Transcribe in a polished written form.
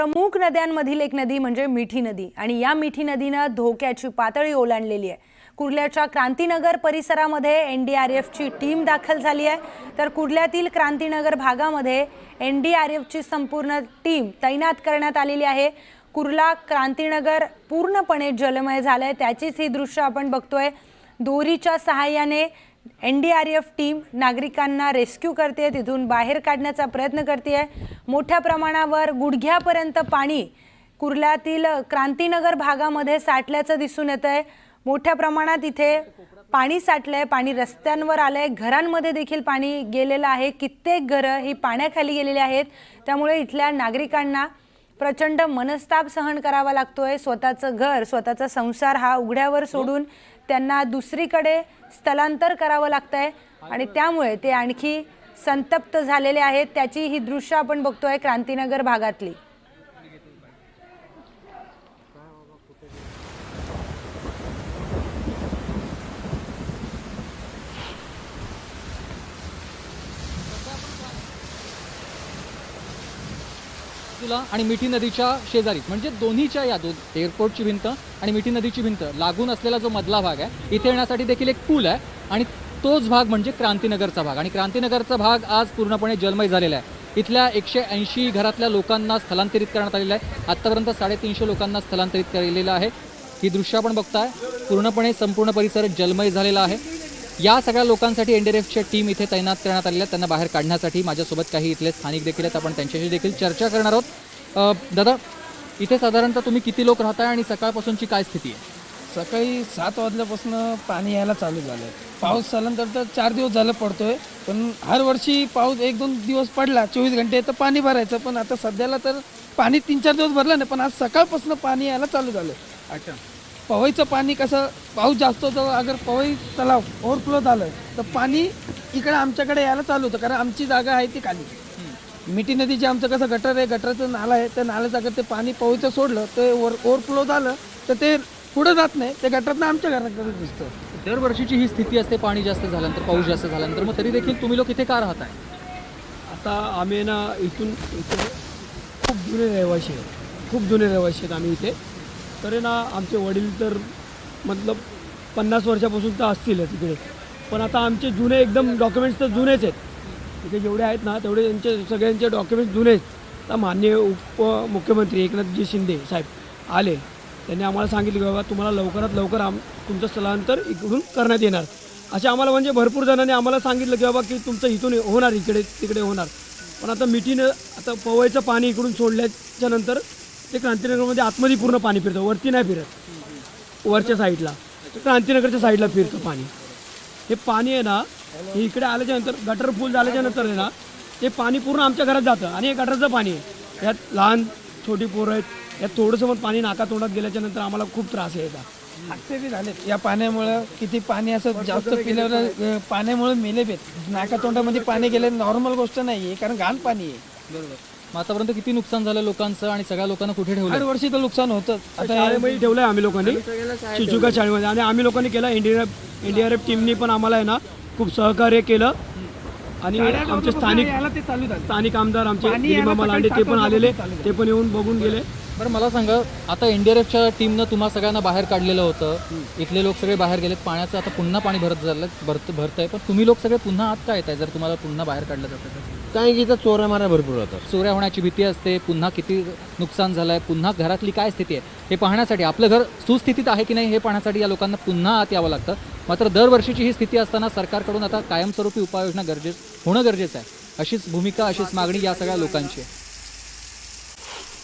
प्रमुख नद्यांमधील एक नदी म्हणजे मिठी नदी आणि या मिठी नदीनं धोक्याची पातळी ओलांडलेली आहे। कुर्ल्याच्या क्रांतीनगर परिसरामध्ये एनडीआरएफची टीम दाखल झाली आहे, तर कुर्ल्यातील क्रांतीनगर भागामध्ये एनडीआरएफची संपूर्ण टीम तैनात करण्यात आलेली आहे। कुर्ला क्रांतीनगर पूर्णपणे जलमय झालंय, त्याचीच ही दृश्य आपण बघतोय। दोरीच्या सहाय्याने एनडीआरएफ टीम नागरिकांना रेस्क्यू करते, तिथून बाहेर काढण्याचा प्रयत्न करते। मोठ्या प्रमाणावर गुडघ्यापर्यंत पाणी कुर्ल्यातील क्रांतीनगर भागामध्ये साठल्याचं दिसून येतंय। मोठ्या प्रमाणात इथे पाणी साठलंय, पाणी रस्त्यांवर आलंय, घरांमध्ये देखील पाणी गेलेलं आहे। कित्येक घरं ही पाण्याखाली गेलेली आहेत, त्यामुळे इथल्या नागरिकांना प्रचंड मनस्ताप सहन करावा लागतोय। स्वतःचं घर, स्वतःचा संसार हा उघड्यावर सोडून त्यांना दुसरीकडे स्थलांतर करावं लागतंय आणि त्यामुळे ते आणखी संतप्त झालेले आहेत। त्याची ही दृश्य आपण बघतोय क्रांतीनगर भागातली। आणि मिठी नदीच्या शेजारी म्हणजे दोन्हीच्या या एअरपोर्टची भिंत आणि मिठी नदीची भिंत लागून असलेला जो मधला भाग आहे, इथे येण्यासाठी देखील एक पूल आहे आणि तोच भाग म्हणजे क्रांतीनगरचा भाग। आणि क्रांतीनगरचा भाग आज पूर्णपणे जलमय झालेला आहे। इथल्या 180 घरातल्या लोकांना स्थलांतरित करण्यात आलेलं आहे। आत्तापर्यंत 350 लोकांना स्थलांतरित केलेलं आहे। ही दृश्य आपण बघताय, पूर्णपणे संपूर्ण परिसर जलमय झालेला आहे। या सगळ्या लोकांसाठी एनडीआरएफची टीम इथे तैनात करण्यात आलेली आहे, त्यांना बाहेर काढण्यासाठी। माझ्यासोबत काही इथले स्थानिक देखील आहेत, आपण त्यांच्याशी देखील चर्चा करणार आहोत। दादा, इथे साधारणतः तुम्ही किती लोक राहताय आणि सकाळपासूनची काय स्थिती आहे? सकाळी 7 वाजल्यापासून पाणी यायला चालू झालं आहे। पाऊस झाल्यानंतर तर 4 दिवस झालं पडतोय, पण हर वर्षी पाऊस 1-2 दिवस पडला 24 घंटे तर पाणी भरायचं, पण आता सध्याला तर पाणी 3-4 दिवस भरलं नाही, पण आज सकाळपासून पाणी यायला चालू झालं। अच्छा, पवईचं पाणी कसं, पाऊस जास्त होतं, अगर पवई तलाव ओव्हरफ्लो झालं तर पाणी इकडे आमच्याकडे यायला चालू होतं, कारण आमची जागा आहे ती खाली। मिठी नदीचे आमचं कसं गटर आहे, गटराचं नाला आहे, त्या नाल्याचं अगर ते पाणी पवईचं सोडलं ते ओव्हरफ्लो झालं तर ते पुढे जात नाही, ते गटरातनं आमच्या घराकडे दिसतं। दरवर्षीची ही स्थिती असते, पाणी जास्त झाल्यानंतर, पाऊस जास्त झाल्यानंतर, मग तरी देखील तुम्ही लोक इथे का राहताय? आता आम्ही ना इथून खूप जुने रहिवासी आहेत, खूप जुने रहिवासी आहेत आम्ही इथे। तर ना आमचे वडील तर मतलब 50 वर्षापासून तर असतील तिकडे, पण आता आमचे जुने एकदम डॉक्युमेंट्स तर जुनेच आहेत। तिथे जेवढे आहेत ना तेवढे त्यांचे सगळ्यांचे डॉक्युमेंट्स जुने आहेत। तर माननीय उपमुख्यमंत्री एकनाथजी शिंदे साहेब आले, त्यांनी आम्हाला सांगितलं की बाबा तुम्हाला लवकरात लवकर तुमचं स्थलांतर इकडून करण्यात येणार, असे आम्हाला म्हणजे भरपूर जणांनी आम्हाला सांगितलं की बाबा की तुमचं इथून होणार, इकडे तिकडे होणार। पण आता मिठीनं आता पवईचं पाणी इकडून सोडल्याच्या नंतर ते क्रांतीनगरमध्ये आतमध्ये पूर्ण पाणी फिरतं, वरती नाही फिरत, वरच्या साईडला क्रांतीनगरच्या साईडला फिरतं पाणी। हे पाणी आहे ना, हे इकडे आल्याच्या नंतर गटर फुल झाल्याच्या नंतर आहे ना, ते पाणी पूर्ण आमच्या घरात जातं आणि हे गटरचं पाणी आहे। यात लहान छोटी पोरं आहेत, यात थोडंसं पण पाणी नाका तोंडात गेल्याच्या नंतर आम्हाला खूप त्रास यायचा। हादसे बी झालेत या पाण्यामुळं, किती पाणी असं जास्त पिल्यावर पाण्यामुळे मेले बेत, नाका तोंडामध्ये पाणी गेले नॉर्मल गोष्ट नाही आहे, कारण घाण पाणी आहे। बरोबर। मग आतापर्यंत किती नुकसान झालं लोकांचं आणि सगळ्या लोकांना कुठे ठेवलं? हर वर्षी तर नुकसान होतं। आता शाळेमध्ये ठेवलं आहे आम्ही लोकांनी, चिचुका शाळेमध्ये, आणि आम्ही लोकांनी केलं। एनडीआरएफ टीमनी पण आम्हाला आहे ना खूप सहकार्य केलं आणि आमचे स्थानिक आमदार आमचे गिरीमामा लांडे ते पण आलेले, ते पण येऊन बघून गेले। बरं, मला सांगा, आता एनडीआरएफच्या टीमनं तुम्हा सगळ्यांना बाहेर काढलेलं होतं, इथले लोक सगळे बाहेर गेलेत, पाण्याचं आता पुन्हा पाणी भरतंय, पण तुम्ही लोक सगळे पुन्हा आत का येत आहे जर तुम्हाला पुन्हा बाहेर काढलं जातं तर? काय की इथं चोऱ्या माऱ्या भरपूर होतात, चोऱ्या होण्याची भीती असते, पुन्हा किती नुकसान झालं आहे, पुन्हा घरातली काय स्थिती आहे हे पाहण्यासाठी, आपलं घर सुस्थितीत आहे की नाही हे पाहण्यासाठी या लोकांना पुन्हा आत यावं लागतं। मात्र दरवर्षीची ही स्थिती असताना सरकारकडून आता कायमस्वरूपी उपाययोजना होणं गरजेचं आहे, अशीच भूमिका, अशीच मागणी या सगळ्या लोकांची आहे।